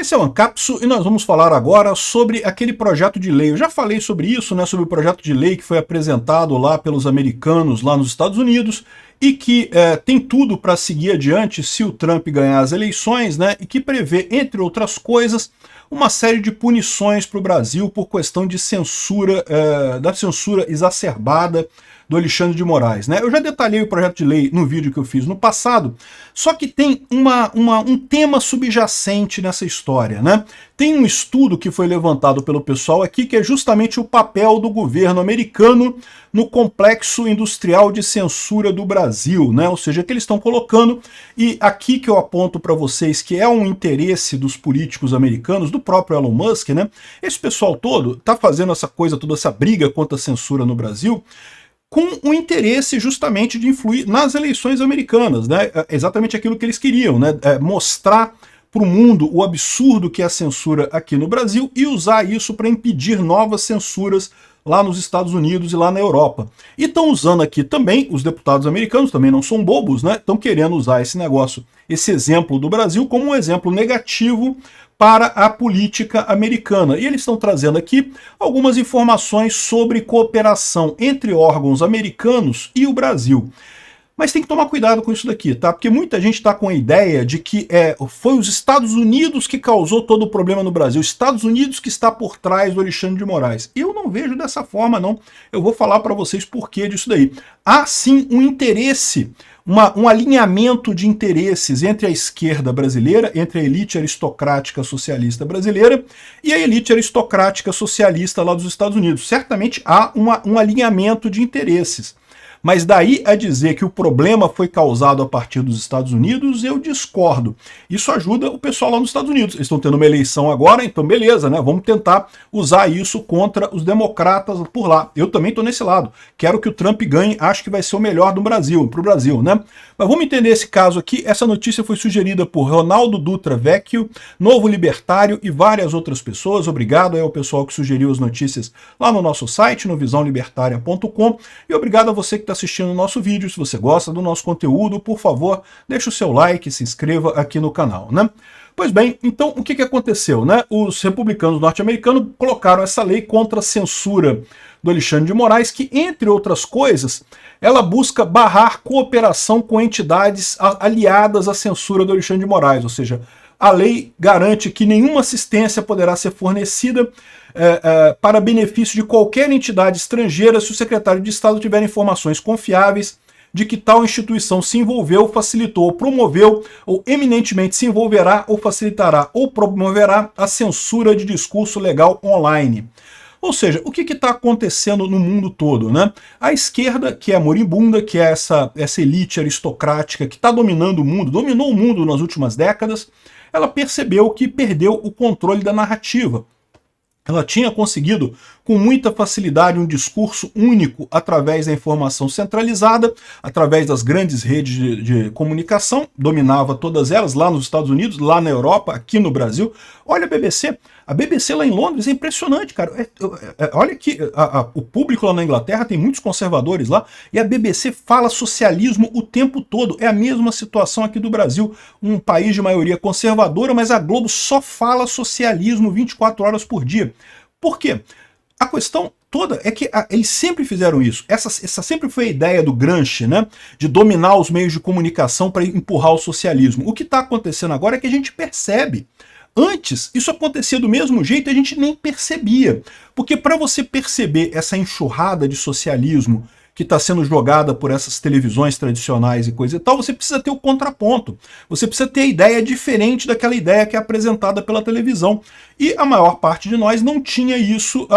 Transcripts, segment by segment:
Esse é o Ancapsu e nós vamos falar agora sobre aquele projeto de lei. Eu já falei sobre isso, né, sobre o projeto de lei que foi apresentado lá pelos americanos lá nos Estados Unidos e que tem tudo para seguir adiante se o Trump ganhar as eleições, né, e que prevê, entre outras coisas, uma série de punições para o Brasil por questão de censura, da censura exacerbada do Alexandre de Moraes, né? Eu já detalhei o projeto de lei no vídeo que eu fiz no passado, só que tem um tema subjacente nessa história, né? Tem um estudo que foi levantado pelo pessoal aqui que é justamente o papel do governo americano no complexo industrial de censura do Brasil, né? Ou seja, que eles estão colocando, e aqui que eu aponto para vocês que é um interesse dos políticos americanos, do próprio Elon Musk, né? Esse pessoal todo tá fazendo essa coisa, toda essa briga contra a censura no Brasil, com o interesse justamente de influir nas eleições americanas, né? Exatamente aquilo que eles queriam, né? Mostrar para o mundo o absurdo que é a censura aqui no Brasil e usar isso para impedir novas censuras lá nos Estados Unidos e lá na Europa. E estão usando aqui também, os deputados americanos também não são bobos, né? Estão querendo usar esse negócio, esse exemplo do Brasil como um exemplo negativo para a política americana. E eles estão trazendo aqui algumas informações sobre cooperação entre órgãos americanos e o Brasil. Mas tem que tomar cuidado com isso daqui, tá? Porque muita gente está com a ideia de que foi os Estados Unidos que causou todo o problema no Brasil, os Estados Unidos que está por trás do Alexandre de Moraes. Eu não vejo dessa forma, não. Eu vou falar para vocês por que disso daí. Há sim um interesse, um alinhamento de interesses entre a esquerda brasileira, entre a elite aristocrática socialista brasileira e a elite aristocrática socialista lá dos Estados Unidos. Certamente há um alinhamento de interesses. Mas daí a dizer que o problema foi causado a partir dos Estados Unidos, eu discordo. Isso ajuda o pessoal lá nos Estados Unidos. Eles estão tendo uma eleição agora, então beleza, né? Vamos tentar usar isso contra os democratas por lá. Eu também estou nesse lado. Quero que o Trump ganhe, acho que vai ser o melhor do Brasil, para o Brasil, né? Mas vamos entender esse caso aqui. Essa notícia foi sugerida por Ronaldo Dutra Vecchio, Novo Libertário e várias outras pessoas. Obrigado ao pessoal que sugeriu as notícias lá no nosso site, no visãolibertaria.com, e obrigado a você que está assistindo o nosso vídeo. Se você gosta do nosso conteúdo, por favor, deixe o seu like e se inscreva aqui no canal, né? Pois bem, então o que aconteceu, né? Os republicanos norte-americanos colocaram essa lei contra a censura do Alexandre de Moraes, que, entre outras coisas, ela busca barrar cooperação com entidades aliadas à censura do Alexandre de Moraes, ou seja, a lei garante que nenhuma assistência poderá ser fornecida para benefício de qualquer entidade estrangeira se o secretário de Estado tiver informações confiáveis de que tal instituição se envolveu, facilitou ou promoveu, ou eminentemente se envolverá ou facilitará ou promoverá a censura de discurso legal online. Ou seja, o que está acontecendo no mundo todo, né? A esquerda, que é moribunda, que é essa elite aristocrática que está dominando o mundo, dominou o mundo nas últimas décadas, ela percebeu que perdeu o controle da narrativa. Ela tinha conseguido com muita facilidade um discurso único através da informação centralizada, através das grandes redes de comunicação, dominava todas elas lá nos Estados Unidos, lá na Europa, aqui no Brasil. Olha a BBC lá em Londres é impressionante, cara. Olha que o público lá na Inglaterra tem muitos conservadores lá, e a BBC fala socialismo o tempo todo. É a mesma situação aqui do Brasil, um país de maioria conservadora, mas a Globo só fala socialismo 24 horas por dia. Por quê? A questão toda é que eles sempre fizeram isso. Essa sempre foi a ideia do Gramsci, né? De dominar os meios de comunicação para empurrar o socialismo. O que está acontecendo agora é que a gente percebe. Antes, isso acontecia do mesmo jeito e a gente nem percebia. Porque para você perceber essa enxurrada de socialismo que está sendo jogada por essas televisões tradicionais e coisa e tal, você precisa ter o contraponto. Você precisa ter a ideia diferente daquela ideia que é apresentada pela televisão. E a maior parte de nós não tinha isso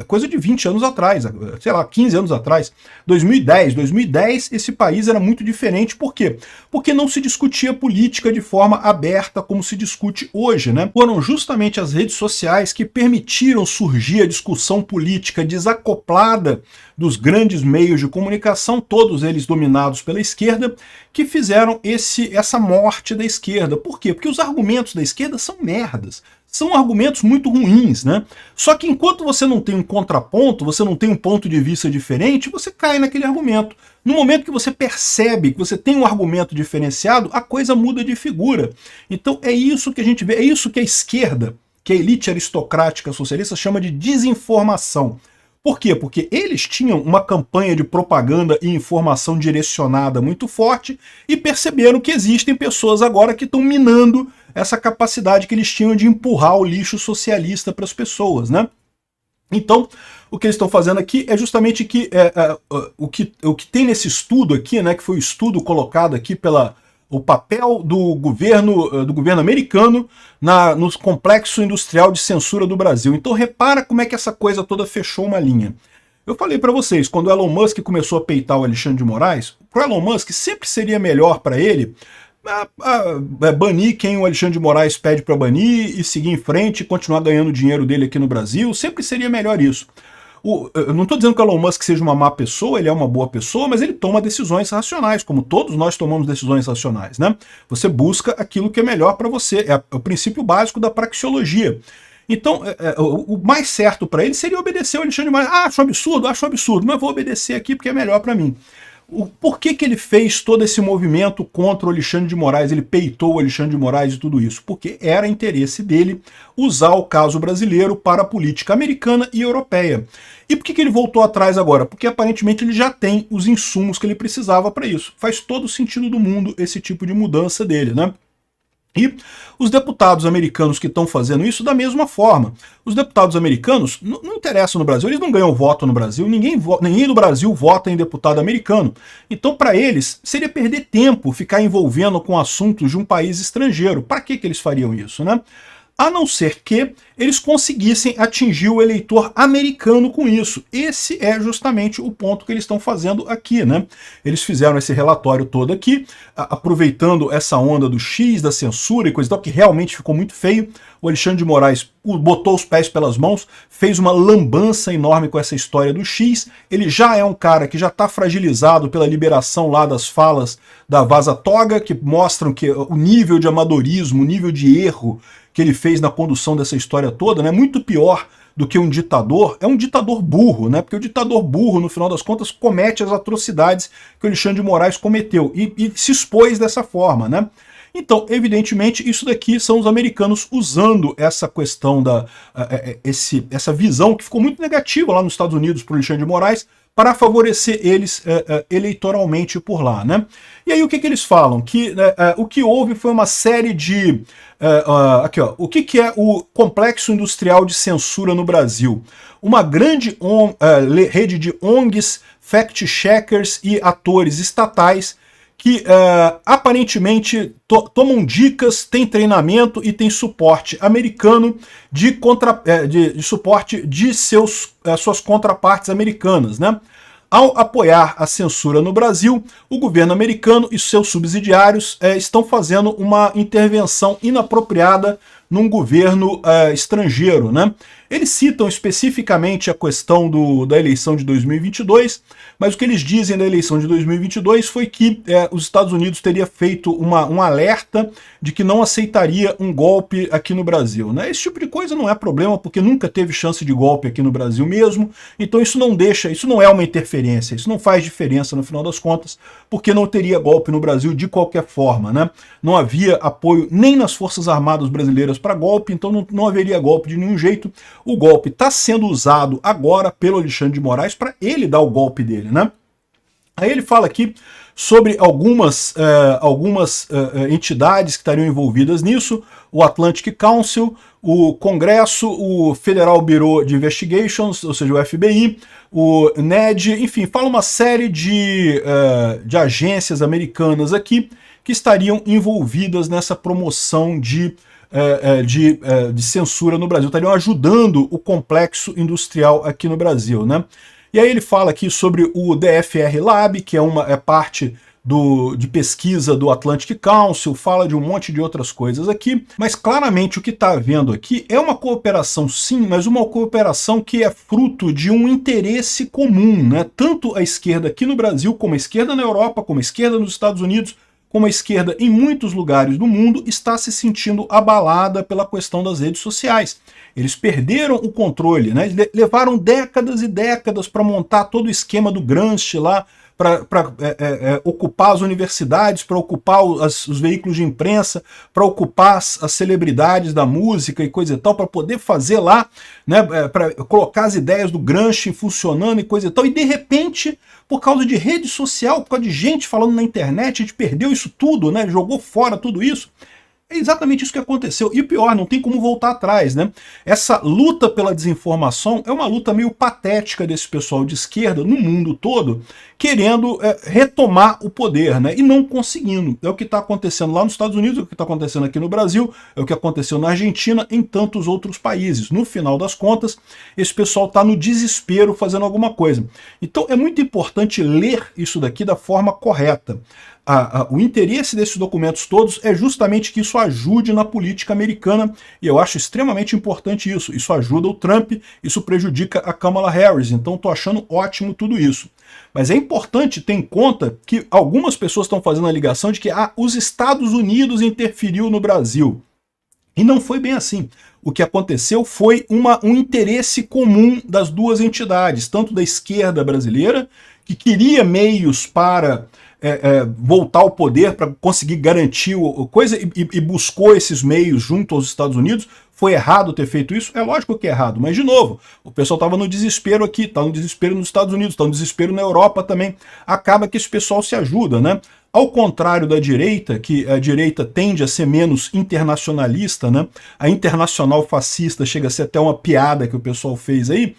coisa de 20 anos atrás, sei lá, 15 anos atrás. 2010, esse país era muito diferente. Por quê? Porque não se discutia política de forma aberta como se discute hoje, né? Foram justamente as redes sociais que permitiram surgir a discussão política desacoplada dos grandes meios de comunicação, todos eles dominados pela esquerda, que fizeram essa morte da esquerda. Por quê? Porque os argumentos da esquerda são merdas. São argumentos muito ruins, né? Só que enquanto você não tem um contraponto, você não tem um ponto de vista diferente, você cai naquele argumento. No momento que você percebe que você tem um argumento diferenciado, a coisa muda de figura. Então é isso que a gente vê, é isso que a esquerda, que a elite aristocrática socialista chama de desinformação. Por quê? Porque eles tinham uma campanha de propaganda e informação direcionada muito forte e perceberam que existem pessoas agora que estão minando essa capacidade que eles tinham de empurrar o lixo socialista para as pessoas, né? Então, o que eles estão fazendo aqui é justamente o que tem nesse estudo aqui, né, que foi o estudo colocado aqui pela o papel do governo americano no complexo industrial de censura do Brasil. Então repara como é que essa coisa toda fechou uma linha. Eu falei para vocês, quando o Elon Musk começou a peitar o Alexandre de Moraes, para o Elon Musk sempre seria melhor para ele banir quem o Alexandre de Moraes pede para banir e seguir em frente e continuar ganhando o dinheiro dele aqui no Brasil, sempre seria melhor isso. Eu não estou dizendo que o Elon Musk seja uma má pessoa, ele é uma boa pessoa, mas ele toma decisões racionais, como todos nós tomamos decisões racionais, né? Você busca aquilo que é melhor para você, é o princípio básico da praxeologia. Então, o mais certo para ele seria obedecer ao Alexandre de Moraes. Acho absurdo, mas vou obedecer aqui porque é melhor para mim. Por que ele fez todo esse movimento contra o Alexandre de Moraes? Ele peitou o Alexandre de Moraes e tudo isso? Porque era interesse dele usar o caso brasileiro para a política americana e europeia. E por que ele voltou atrás agora? Porque aparentemente ele já tem os insumos que ele precisava para isso. Faz todo o sentido do mundo esse tipo de mudança dele, né? E os deputados americanos que estão fazendo isso da mesma forma. Os deputados americanos não interessam no Brasil, eles não ganham voto no Brasil, ninguém no Brasil vota em deputado americano. Então, para eles, seria perder tempo ficar envolvendo com assuntos de um país estrangeiro. Para que eles fariam isso, né? A não ser que eles conseguissem atingir o eleitor americano com isso. Esse é justamente o ponto que eles estão fazendo aqui, né? Eles fizeram esse relatório todo aqui, aproveitando essa onda do X, da censura e coisa e tal, que realmente ficou muito feio. O Alexandre de Moraes botou os pés pelas mãos, fez uma lambança enorme com essa história do X. Ele já é um cara que já está fragilizado pela liberação lá das falas da Vaza Toga, que mostram que o nível de amadorismo, o nível de erro que ele fez na condução dessa história toda, né, muito pior do que um ditador, é um ditador burro, né, porque o ditador burro, no final das contas, comete as atrocidades que o Alexandre de Moraes cometeu e se expôs dessa forma, né. Então, evidentemente, isso daqui são os americanos usando essa questão, essa visão que ficou muito negativa lá nos Estados Unidos para o Alexandre de Moraes, para favorecer eles eleitoralmente por lá, né? E aí o que eles falam? Que o que houve foi uma série de... aqui, ó, o que é o complexo industrial de censura no Brasil? Uma grande rede de ONGs, fact-checkers e atores estatais que aparentemente tomam dicas, têm treinamento e têm suporte americano de suporte de suas contrapartes americanas, né? Ao apoiar a censura no Brasil, o governo americano e seus subsidiários estão fazendo uma intervenção inapropriada num governo estrangeiro, né? Eles citam especificamente a questão da eleição de 2022, mas o que eles dizem da eleição de 2022 foi que os Estados Unidos teria feito um alerta de que não aceitaria um golpe aqui no Brasil, né? Esse tipo de coisa não é problema, porque nunca teve chance de golpe aqui no Brasil mesmo, então isso não é uma interferência, isso não faz diferença no final das contas, porque não teria golpe no Brasil de qualquer forma, né? Não havia apoio nem nas Forças Armadas brasileiras para golpe, então não haveria golpe de nenhum jeito. O golpe está sendo usado agora pelo Alexandre de Moraes para ele dar o golpe dele, né? Aí ele fala aqui sobre algumas entidades que estariam envolvidas nisso, o Atlantic Council, o Congresso, o Federal Bureau de Investigations, ou seja, o FBI, o NED, enfim, fala uma série de agências americanas aqui que estariam envolvidas nessa promoção de censura no Brasil, estariam ajudando o complexo industrial aqui no Brasil, né? E aí ele fala aqui sobre o DFR Lab, que é parte de pesquisa do Atlantic Council, fala de um monte de outras coisas aqui, mas claramente o que está havendo aqui é uma cooperação sim, mas uma cooperação que é fruto de um interesse comum, né? Tanto a esquerda aqui no Brasil, como a esquerda na Europa, como a esquerda nos Estados Unidos, como a esquerda em muitos lugares do mundo está se sentindo abalada pela questão das redes sociais. Eles perderam o controle, né? Levaram décadas e décadas para montar todo o esquema do Gramsci lá, para ocupar as universidades, para ocupar os veículos de imprensa, para ocupar as celebridades da música e coisa e tal, para poder fazer lá, né, para colocar as ideias do Gramsci funcionando e coisa e tal, e de repente, por causa de rede social, por causa de gente falando na internet, a gente perdeu isso tudo, né, jogou fora tudo isso. É exatamente isso que aconteceu. E o pior, não tem como voltar atrás, né? Essa luta pela desinformação é uma luta meio patética desse pessoal de esquerda no mundo todo, querendo retomar o poder, né? E não conseguindo. É o que está acontecendo lá nos Estados Unidos, é o que está acontecendo aqui no Brasil, é o que aconteceu na Argentina, em tantos outros países. No final das contas, esse pessoal está no desespero fazendo alguma coisa. Então é muito importante ler isso daqui da forma correta. O interesse desses documentos todos é justamente que isso ajude na política americana, e eu acho extremamente importante isso. Isso ajuda o Trump, isso prejudica a Kamala Harris, então estou achando ótimo tudo isso. Mas é importante ter em conta que algumas pessoas estão fazendo a ligação de que os Estados Unidos interferiu no Brasil. E não foi bem assim. O que aconteceu foi um interesse comum das duas entidades, tanto da esquerda brasileira, que queria meios para voltar ao poder, para conseguir garantir coisa, e buscou esses meios junto aos Estados Unidos. Foi errado ter feito isso? É lógico que é errado, mas de novo, o pessoal estava no desespero aqui, está no desespero nos Estados Unidos, está no desespero na Europa também. Acaba que esse pessoal se ajuda, né? Ao contrário da direita, que a direita tende a ser menos internacionalista, né? A internacional fascista chega a ser até uma piada que o pessoal fez aí.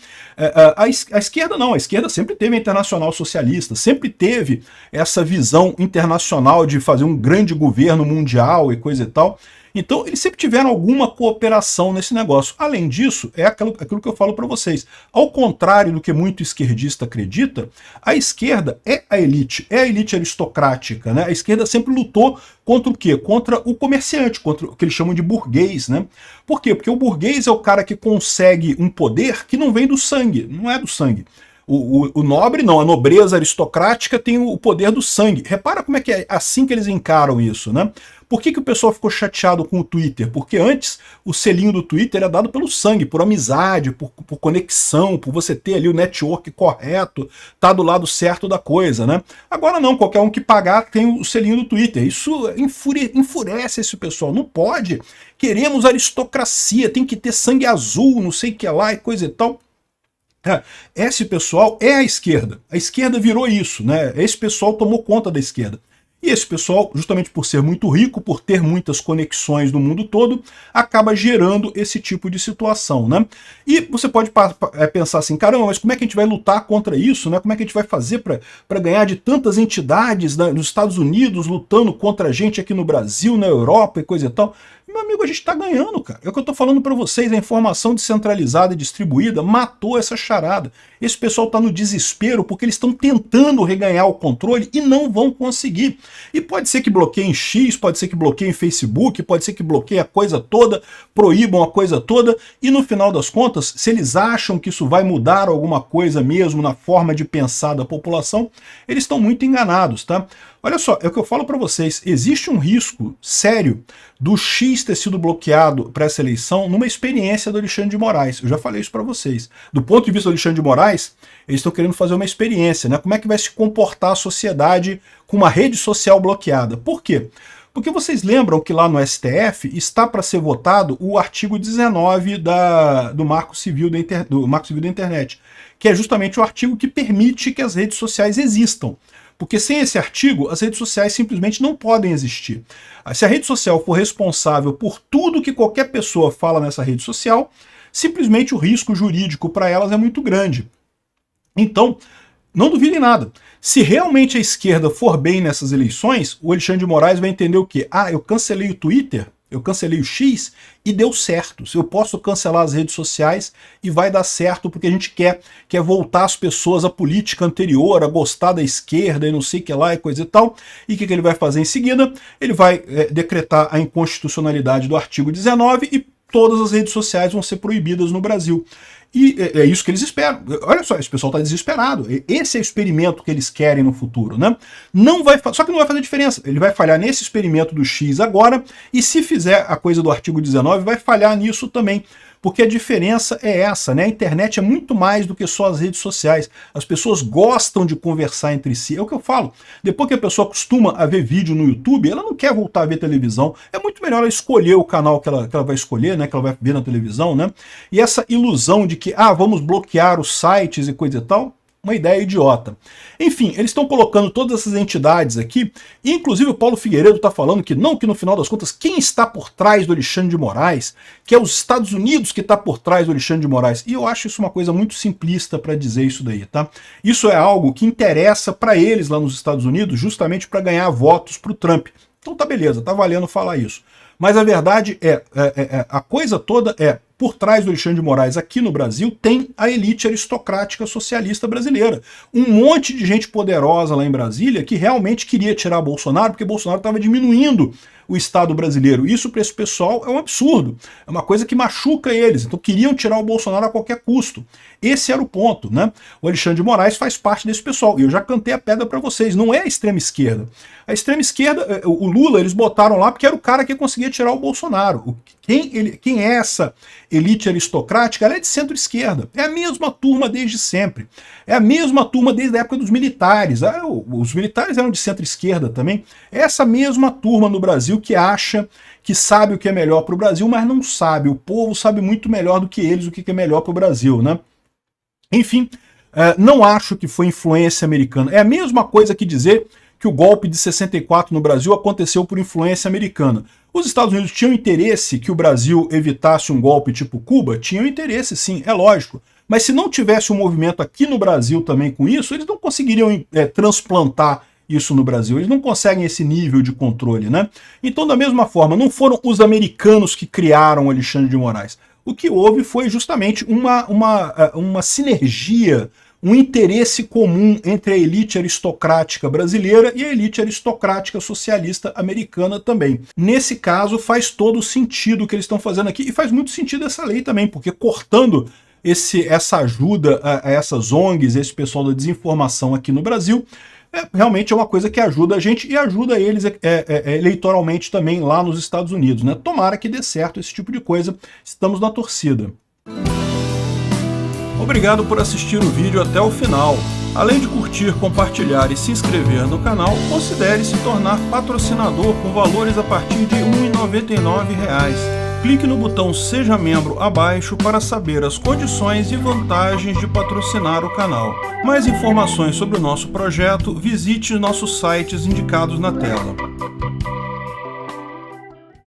A esquerda não, a esquerda sempre teve a internacional socialista, sempre teve essa visão internacional de fazer um grande governo mundial e coisa e tal. Então, eles sempre tiveram alguma cooperação nesse negócio. Além disso, é aquilo que eu falo para vocês. Ao contrário do que muito esquerdista acredita, a esquerda é a elite aristocrática, né? A esquerda sempre lutou contra o quê? Contra o comerciante, contra o que eles chamam de burguês, né? Por quê? Porque o burguês é o cara que consegue um poder que não vem do sangue, não é do sangue. O nobre não, a nobreza aristocrática tem o poder do sangue. Repara como é que é assim que eles encaram isso, né? Por que o pessoal ficou chateado com o Twitter? Porque antes o selinho do Twitter era dado pelo sangue, por amizade, por conexão, por você ter ali o network correto, tá do lado certo da coisa, né? Agora não, qualquer um que pagar tem o selinho do Twitter. Isso enfurece esse pessoal. Não pode. Queremos aristocracia, tem que ter sangue azul, não sei o que lá e coisa e tal. Esse pessoal é a esquerda. A esquerda virou isso, né? Esse pessoal tomou conta da esquerda. E esse pessoal, justamente por ser muito rico, por ter muitas conexões no mundo todo, acaba gerando esse tipo de situação, né? E você pode pensar assim, caramba, mas como é que a gente vai lutar contra isso, né? Como é que a gente vai fazer para ganhar de tantas entidades, né, nos Estados Unidos lutando contra a gente aqui no Brasil, na Europa e coisa e tal? Meu amigo, a gente está ganhando, cara. É o que eu estou falando para vocês, a informação descentralizada e distribuída matou essa charada. Esse pessoal está no desespero porque eles estão tentando reganhar o controle e não vão conseguir. E pode ser que bloqueiem X, pode ser que bloqueiem Facebook, pode ser que bloqueiem a coisa toda, proíbam a coisa toda, e no final das contas, se eles acham que isso vai mudar alguma coisa mesmo na forma de pensar da população, eles estão muito enganados, tá? Olha só, é o que eu falo para vocês, existe um risco sério do X ter sido bloqueado para essa eleição numa experiência do Alexandre de Moraes. Eu já falei isso para vocês. Do ponto de vista do Alexandre de Moraes, eles estão querendo fazer uma experiência, né? Como é que vai se comportar a sociedade com uma rede social bloqueada? Por quê? Porque vocês lembram que lá no STF está para ser votado o artigo 19 do Marco Civil da Internet, que é justamente o artigo que permite que as redes sociais existam. Porque sem esse artigo, as redes sociais simplesmente não podem existir. Se a rede social for responsável por tudo que qualquer pessoa fala nessa rede social, simplesmente o risco jurídico para elas é muito grande. Então, não duvidem nada. Se realmente a esquerda for bem nessas eleições, o Alexandre de Moraes vai entender o quê? Eu cancelei o Twitter, eu cancelei o X e deu certo. Se eu posso cancelar as redes sociais e vai dar certo porque a gente quer voltar as pessoas à política anterior, a gostar da esquerda e não sei o que lá e coisa e tal. E o que ele vai fazer em seguida? Ele vai decretar a inconstitucionalidade do artigo 19 e todas as redes sociais vão ser proibidas no Brasil. E é isso que eles esperam. Olha só, esse pessoal está desesperado. Esse é o experimento que eles querem no futuro, né? Só que não vai fazer diferença. Ele vai falhar nesse experimento do X agora, e se fizer a coisa do artigo 19, vai falhar nisso também. Porque a diferença é essa, né? A internet é muito mais do que só as redes sociais. As pessoas gostam de conversar entre si. É o que eu falo. Depois que a pessoa acostuma a ver vídeo no YouTube, ela não quer voltar a ver televisão. É muito melhor ela escolher o canal que ela vai escolher, né? Que ela vai ver na televisão, né? E essa ilusão de que, vamos bloquear os sites e coisa e tal, uma ideia idiota. Enfim, eles estão colocando todas essas entidades aqui, e inclusive o Paulo Figueiredo está falando que no final das contas, quem está por trás do Alexandre de Moraes, que é os Estados Unidos que está por trás do Alexandre de Moraes. E eu acho isso uma coisa muito simplista para dizer isso daí, tá? Isso é algo que interessa para eles lá nos Estados Unidos, justamente para ganhar votos para o Trump. Então tá beleza, tá valendo falar isso. Mas a verdade a coisa toda por trás do Alexandre de Moraes aqui no Brasil tem a elite aristocrática socialista brasileira. Um monte de gente poderosa lá em Brasília que realmente queria tirar Bolsonaro, porque Bolsonaro estava diminuindo o Estado brasileiro. Isso para esse pessoal é um absurdo. É uma coisa que machuca eles. Então queriam tirar o Bolsonaro a qualquer custo. Esse era o ponto, né? O Alexandre de Moraes faz parte desse pessoal. E eu já cantei a pedra para vocês. Não é a extrema esquerda. A extrema esquerda, o Lula, eles botaram lá porque era o cara que conseguia tirar o Bolsonaro. Quem é essa elite aristocrática? Ela é de centro-esquerda. É a mesma turma desde sempre. É a mesma turma desde a época dos militares. Os militares eram de centro-esquerda também. É essa mesma turma no Brasil que acha que sabe o que é melhor para o Brasil, mas não sabe. O povo sabe muito melhor do que eles o que é melhor para o Brasil, né? Enfim, não acho que foi influência americana. É a mesma coisa que dizer que o golpe de 64 no Brasil aconteceu por influência americana. Os Estados Unidos tinham interesse que o Brasil evitasse um golpe tipo Cuba? Tinham interesse, sim, é lógico. Mas se não tivesse um movimento aqui no Brasil também com isso, eles não conseguiriam transplantar isso no Brasil. Eles não conseguem esse nível de controle, né? Então, da mesma forma, não foram os americanos que criaram o Alexandre de Moraes. O que houve foi justamente uma sinergia, um interesse comum entre a elite aristocrática brasileira e a elite aristocrática socialista americana também. Nesse caso, faz todo sentido o que eles estão fazendo aqui, e faz muito sentido essa lei também, porque cortando essa ajuda a essas ONGs, esse pessoal da desinformação aqui no Brasil, realmente é uma coisa que ajuda a gente e ajuda eles eleitoralmente também lá nos Estados Unidos, né? Tomara que dê certo esse tipo de coisa, estamos na torcida. Obrigado por assistir o vídeo até o final. Além de curtir, compartilhar e se inscrever no canal, considere se tornar patrocinador com valores a partir de R$ 1,99. Clique no botão Seja Membro abaixo para saber as condições e vantagens de patrocinar o canal. Mais informações sobre o nosso projeto, visite nossos sites indicados na tela.